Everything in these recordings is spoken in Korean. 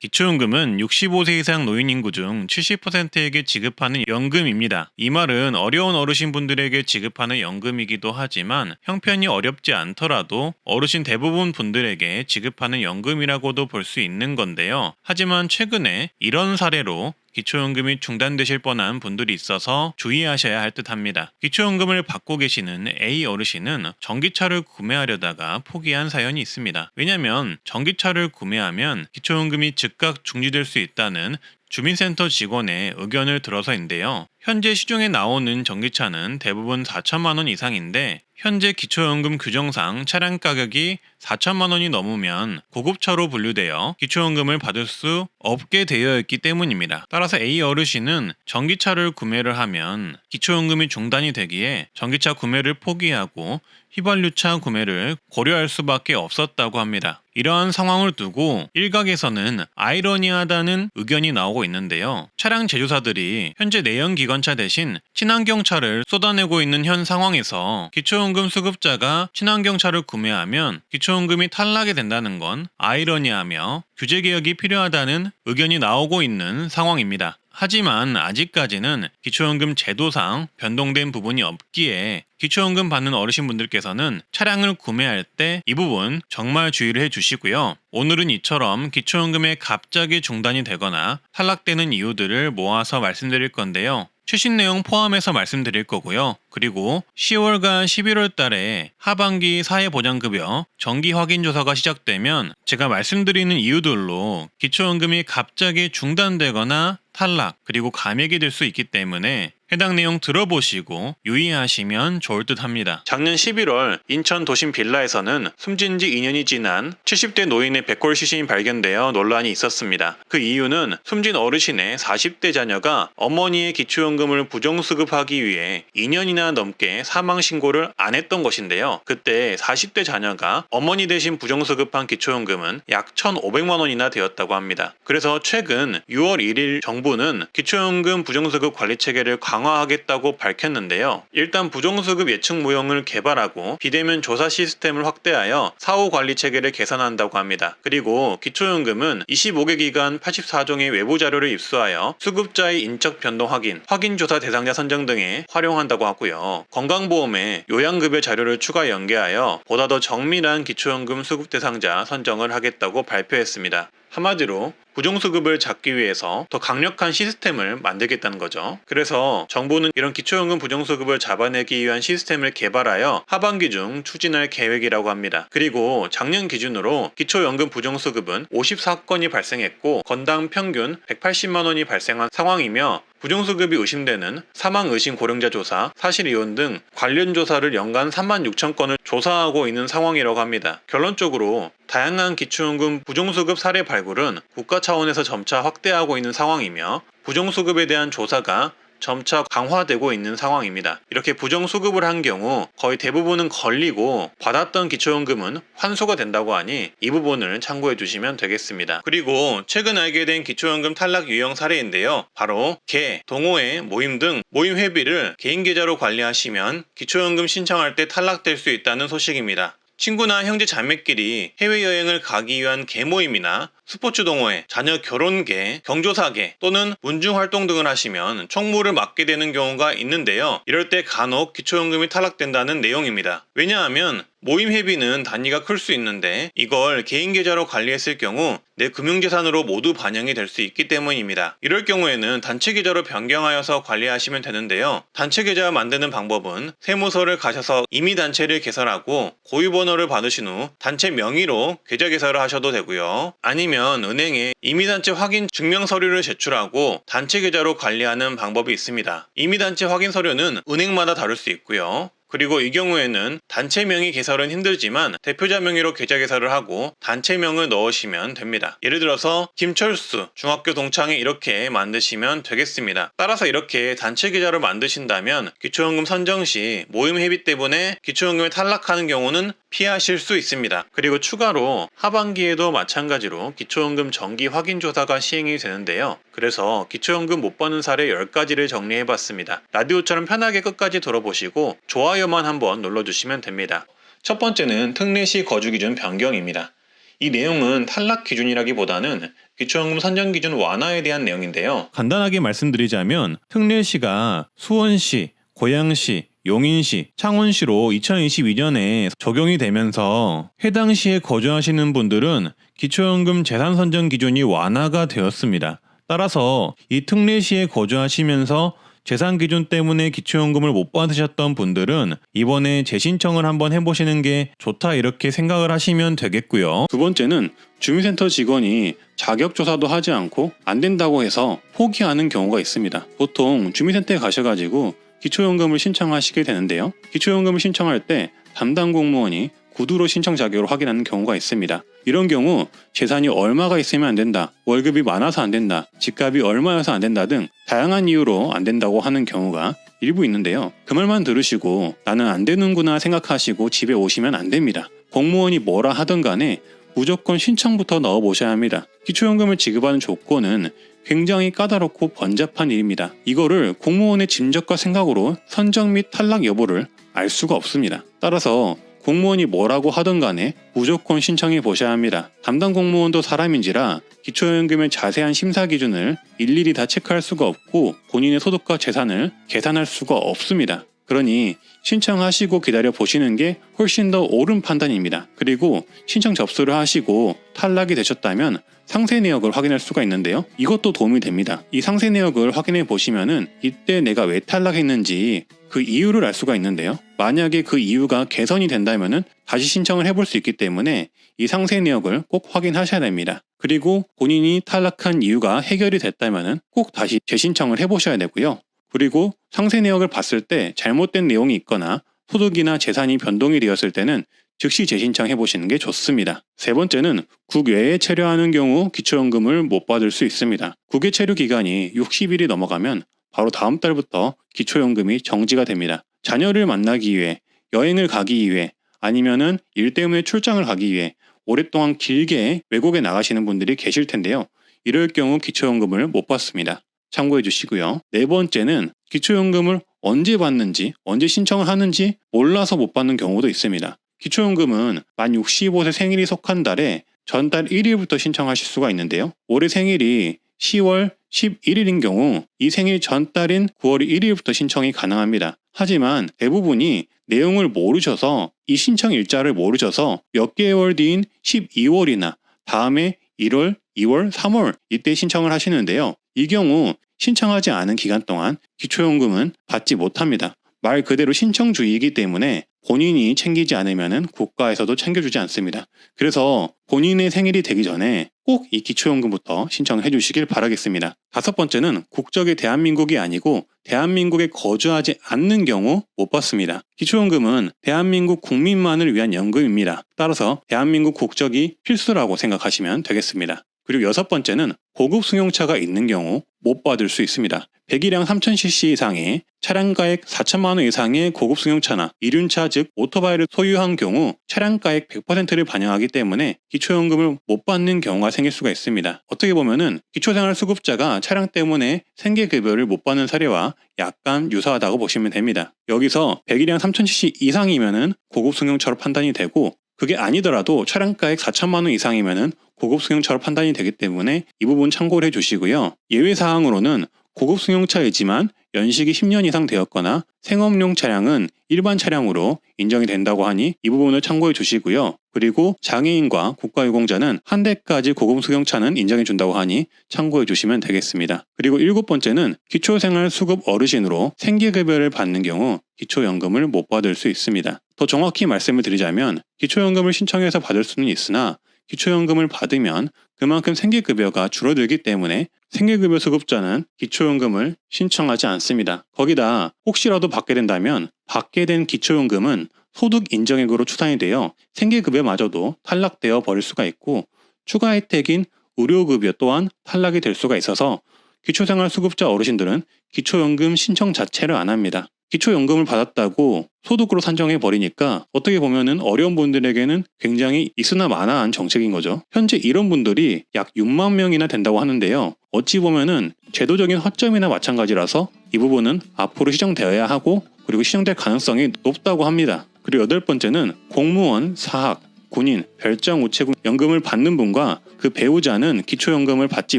기초연금은 65세 이상 노인 인구 중 70%에게 지급하는 연금입니다. 이 말은 어려운 어르신분들에게 지급하는 연금이기도 하지만 형편이 어렵지 않더라도 어르신 대부분 분들에게 지급하는 연금이라고도 볼 수 있는 건데요. 하지만 최근에 이런 사례로 기초연금이 중단되실 뻔한 분들이 있어서 주의하셔야 할 듯합니다. 기초연금을 받고 계시는 A 어르신은 전기차를 구매하려다가 포기한 사연이 있습니다. 왜냐하면 전기차를 구매하면 기초연금이 즉각 중지될 수 있다는 주민센터 직원의 의견을 들어서인데요. 현재 시중에 나오는 전기차는 대부분 4천만 원 이상인데 현재 기초연금 규정상 차량 가격이 4천만 원이 넘으면 고급차로 분류되어 기초연금을 받을 수 없게 되어 있기 때문입니다. 따라서 A 어르신은 전기차를 구매를 하면 기초연금이 중단이 되기에 전기차 구매를 포기하고 휘발유차 구매를 고려할 수밖에 없었다고 합니다. 이러한 상황을 두고 일각에서는 아이러니하다는 의견이 나오고 있는데요. 차량 제조사들이 현재 내연기관차 대신 친환경차를 쏟아내고 있는 현 상황에서 기초연금 수급자가 친환경차를 구매하면 기초연금이 탈락이 된다는 건 아이러니하며 규제 개혁이 필요하다는 의견이 나오고 있는 상황입니다. 하지만 아직까지는 기초연금 제도상 변동된 부분이 없기에 기초연금 받는 어르신분들께서는 차량을 구매할 때 이 부분 정말 주의를 해주시고요. 오늘은 이처럼 기초연금에 갑자기 중단이 되거나 탈락되는 이유들을 모아서 말씀드릴 건데요. 최신 내용 포함해서 말씀드릴 거고요. 그리고 10월과 11월 달에 하반기 사회보장급여 정기 확인 조사가 시작되면 제가 말씀드리는 이유들로 기초연금이 갑자기 중단되거나 탈락 그리고 감액이 될 수 있기 때문에 해당 내용 들어보시고 유의하시면 좋을 듯 합니다. 작년 11월 인천 도심 빌라에서는 숨진 지 2년이 지난 70대 노인의 백골 시신이 발견되어 논란이 있었습니다. 그 이유는 숨진 어르신의 40대 자녀가 어머니의 기초연금을 부정수급하기 위해 2년이나 넘게 사망 신고를 안 했던 것인데요. 그때 40대 자녀가 어머니 대신 부정수급한 기초연금은 약 1,500만 원이나 되었다고 합니다. 그래서 최근 6월 1일 정부는 기초연금 부정수급 관리체계를 강화하겠다고 밝혔는데요. 일단 부정수급 예측 모형을 개발하고 비대면 조사 시스템을 확대하여 사후 관리 체계를 개선한다고 합니다. 그리고 기초연금은 25개 기관 84종의 외부 자료를 입수하여 수급자의 인적 변동 확인 조사 대상자 선정 등에 활용한다고 하고요. 건강보험에 요양급여 자료를 추가 연계하여 보다 더 정밀한 기초연금 수급 대상자 선정을 하겠다고 발표했습니다. 한마디로 부정수급을 잡기 위해서 더 강력한 시스템을 만들겠다는 거죠. 그래서 정부는 이런 기초연금 부정수급을 잡아내기 위한 시스템을 개발하여 하반기 중 추진할 계획이라고 합니다. 그리고 작년 기준으로 기초연금 부정수급은 54건이 발생했고 건당 평균 180만 원이 발생한 상황이며 부정수급이 의심되는 사망 의심 고령자 조사, 사실 이혼 등 관련 조사를 연간 3만 6천 건을 조사하고 있는 상황이라고 합니다. 결론적으로 다양한 기초연금 부정수급 사례 발굴은 국가 차원에서 점차 확대하고 있는 상황이며 부정수급에 대한 조사가 점차 강화되고 있는 상황입니다. 이렇게 부정수급을 한 경우 거의 대부분은 걸리고 받았던 기초연금은 환수가 된다고 하니 이 부분을 참고해 주시면 되겠습니다. 그리고 최근 알게 된 기초연금 탈락 유형 사례인데요. 바로 개, 동호회, 모임 등 모임 회비를 개인 계좌로 관리하시면 기초연금 신청할 때 탈락될 수 있다는 소식입니다. 친구나 형제 자매끼리 해외여행을 가기 위한 개모임이나 스포츠 동호회, 자녀 결혼계, 경조사계 또는 문중활동 등을 하시면 총무를 맡게 되는 경우가 있는데요. 이럴 때 간혹 기초연금이 탈락된다는 내용입니다. 왜냐하면 모임 회비는 단위가 클 수 있는데 이걸 개인 계좌로 관리했을 경우 내 금융재산으로 모두 반영이 될 수 있기 때문입니다. 이럴 경우에는 단체 계좌로 변경하여서 관리하시면 되는데요. 단체 계좌 만드는 방법은 세무서를 가셔서 임의단체를 개설하고 고유번호를 받으신 후 단체 명의로 계좌 개설을 하셔도 되고요. 아니면 은행에 임의단체 확인 증명서류를 제출하고 단체 계좌로 관리하는 방법이 있습니다. 임의단체 확인 서류는 은행마다 다를 수 있고요. 그리고 이 경우에는 단체 명의 개설은 힘들지만 대표자 명의로 계좌 개설을 하고 단체명을 넣으시면 됩니다. 예를 들어서 김철수 중학교 동창회 이렇게 만드시면 되겠습니다. 따라서 이렇게 단체 계좌를 만드신다면 기초연금 선정 시 모임 회비 때문에 기초연금에 탈락하는 경우는 피하실 수 있습니다. 그리고 추가로 하반기에도 마찬가지로 기초연금 정기 확인 조사가 시행이 되는데요. 그래서 기초연금 못 받는 사례 10가지를 정리해봤습니다. 라디오처럼 편하게 끝까지 들어보시고 좋아요만 한번 눌러주시면 됩니다. 첫 번째는 특례시 거주기준 변경입니다. 이 내용은 탈락 기준이라기보다는 기초연금 산정 기준 완화에 대한 내용인데요. 간단하게 말씀드리자면 특례시가 수원시, 고양시, 용인시, 창원시로 2022년에 적용이 되면서 해당 시에 거주하시는 분들은 기초연금 재산 선정 기준이 완화가 되었습니다. 따라서 이 특례시에 거주하시면서 재산 기준 때문에 기초연금을 못 받으셨던 분들은 이번에 재신청을 한번 해보시는 게 좋다 이렇게 생각을 하시면 되겠고요. 두 번째는 주민센터 직원이 자격조사도 하지 않고 안 된다고 해서 포기하는 경우가 있습니다. 보통 주민센터에 가셔가지고 기초연금을 신청하시게 되는데요. 기초연금을 신청할 때 담당 공무원이 구두로 신청 자격을 확인하는 경우가 있습니다. 이런 경우 재산이 얼마가 있으면 안 된다, 월급이 많아서 안 된다, 집값이 얼마여서 안 된다 등 다양한 이유로 안 된다고 하는 경우가 일부 있는데요. 그 말만 들으시고 나는 안 되는구나 생각하시고 집에 오시면 안 됩니다. 공무원이 뭐라 하든 간에 무조건 신청부터 넣어보셔야 합니다. 기초연금을 지급하는 조건은 굉장히 까다롭고 번잡한 일입니다. 이거를 공무원의 짐작과 생각으로 선정 및 탈락 여부를 알 수가 없습니다. 따라서 공무원이 뭐라고 하든 간에 무조건 신청해 보셔야 합니다. 담당 공무원도 사람인지라 기초연금의 자세한 심사 기준을 일일이 다 체크할 수가 없고 본인의 소득과 재산을 계산할 수가 없습니다. 그러니 신청하시고 기다려 보시는 게 훨씬 더 옳은 판단입니다. 그리고 신청 접수를 하시고 탈락이 되셨다면 상세 내역을 확인할 수가 있는데요. 이것도 도움이 됩니다. 이 상세 내역을 확인해 보시면은 이때 내가 왜 탈락했는지 그 이유를 알 수가 있는데요. 만약에 그 이유가 개선이 된다면은 다시 신청을 해볼 수 있기 때문에 이 상세 내역을 꼭 확인하셔야 됩니다. 그리고 본인이 탈락한 이유가 해결이 됐다면은 꼭 다시 재신청을 해보셔야 되고요. 그리고 상세 내역을 봤을 때 잘못된 내용이 있거나 소득이나 재산이 변동이 되었을 때는 즉시 재신청해 보시는 게 좋습니다. 세 번째는 국외에 체류하는 경우 기초연금을 못 받을 수 있습니다. 국외 체류 기간이 60일이 넘어가면 바로 다음 달부터 기초연금이 정지가 됩니다. 자녀를 만나기 위해, 여행을 가기 위해, 아니면은 일 때문에 출장을 가기 위해 오랫동안 길게 외국에 나가시는 분들이 계실 텐데요. 이럴 경우 기초연금을 못 받습니다. 참고해 주시고요. 네 번째는 기초연금을 언제 받는지, 언제 신청을 하는지 몰라서 못 받는 경우도 있습니다. 기초연금은 만 65세 생일이 속한 달에 전달 1일부터 신청하실 수가 있는데요. 올해 생일이 10월 11일인 경우 이 생일 전달인 9월 1일부터 신청이 가능합니다. 하지만 대부분이 내용을 모르셔서 이 신청 일자를 모르셔서 몇 개월 뒤인 12월이나 다음에 1월, 2월, 3월 이때 신청을 하시는데요. 이 경우 신청하지 않은 기간 동안 기초연금은 받지 못합니다. 말 그대로 신청주의이기 때문에 본인이 챙기지 않으면 국가에서도 챙겨주지 않습니다. 그래서 본인의 생일이 되기 전에 꼭 이 기초연금부터 신청해 주시길 바라겠습니다. 다섯 번째는 국적이 대한민국이 아니고 대한민국에 거주하지 않는 경우 못 받습니다. 기초연금은 대한민국 국민만을 위한 연금입니다. 따라서 대한민국 국적이 필수라고 생각하시면 되겠습니다. 그리고 여섯 번째는 고급 승용차가 있는 경우 못 받을 수 있습니다. 배기량 3000cc 이상의 차량가액 4천만 원 이상의 고급 승용차나 이륜차 즉 오토바이를 소유한 경우 차량가액 100%를 반영하기 때문에 기초연금을 못 받는 경우가 생길 수가 있습니다. 어떻게 보면은 기초생활수급자가 차량 때문에 생계급여를 못 받는 사례와 약간 유사하다고 보시면 됩니다. 여기서 배기량 3000cc 이상이면은 고급 승용차로 판단이 되고 그게 아니더라도 차량가액 4천만 원 이상이면은 고급 승용차로 판단이 되기 때문에 이 부분 참고를 해주시고요. 예외사항으로는 고급 승용차이지만 연식이 10년 이상 되었거나 생업용 차량은 일반 차량으로 인정이 된다고 하니 이 부분을 참고해 주시고요. 그리고 장애인과 국가유공자는 한 대까지 고급 승용차는 인정해 준다고 하니 참고해 주시면 되겠습니다. 그리고 일곱 번째는 기초생활수급 어르신으로 생계급여를 받는 경우 기초연금을 못 받을 수 있습니다. 더 정확히 말씀을 드리자면 기초연금을 신청해서 받을 수는 있으나 기초연금을 받으면 그만큼 생계급여가 줄어들기 때문에 생계급여 수급자는 기초연금을 신청하지 않습니다. 거기다 혹시라도 받게 된다면 받게 된 기초연금은 소득 인정액으로 추산이 되어 생계급여마저도 탈락되어 버릴 수가 있고 추가 혜택인 의료급여 또한 탈락이 될 수가 있어서 기초생활수급자 어르신들은 기초연금 신청 자체를 안 합니다. 기초연금을 받았다고 소득으로 산정해 버리니까 어떻게 보면은 어려운 분들에게는 굉장히 있으나 마나한 정책인 거죠. 현재 이런 분들이 약 6만 명이나 된다고 하는데요. 어찌 보면은 제도적인 허점이나 마찬가지라서 이 부분은 앞으로 시정되어야 하고 그리고 시정될 가능성이 높다고 합니다. 그리고 여덟 번째는 공무원, 사학, 군인, 별장우체국연금을 받는 분과 그 배우자는 기초연금을 받지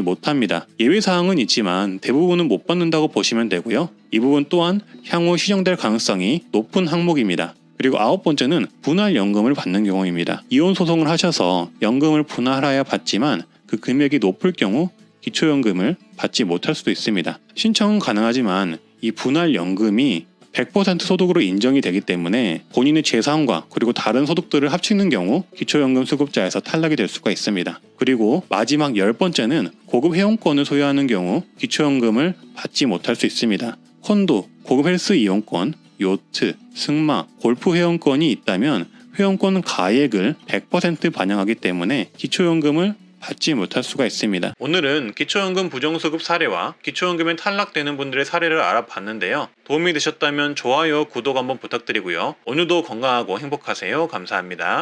못합니다. 예외사항은 있지만 대부분은 못 받는다고 보시면 되고요. 이 부분 또한 향후 시정될 가능성이 높은 항목입니다. 그리고 9번째는 분할연금을 받는 경우입니다. 이혼 소송을 하셔서 연금을 분할하여 받지만 그 금액이 높을 경우 기초연금을 받지 못할 수도 있습니다. 신청은 가능하지만 이 분할연금이 100% 소득으로 인정이 되기 때문에 본인의 재산과 그리고 다른 소득들을 합치는 경우 기초연금 수급자에서 탈락이 될 수가 있습니다. 그리고 마지막 10번째는 고급 회원권을 소유하는 경우 기초연금을 받지 못할 수 있습니다. 콘도, 고급 헬스 이용권, 요트, 승마, 골프 회원권이 있다면 회원권 가액을 100% 반영하기 때문에 기초연금을 받지 못할 수가 있습니다. 오늘은 기초연금 부정수급 사례와 기초연금에 탈락되는 분들의 사례를 알아봤는데요. 도움이 되셨다면 좋아요, 구독 한번 부탁드리고요. 오늘도 건강하고 행복하세요. 감사합니다.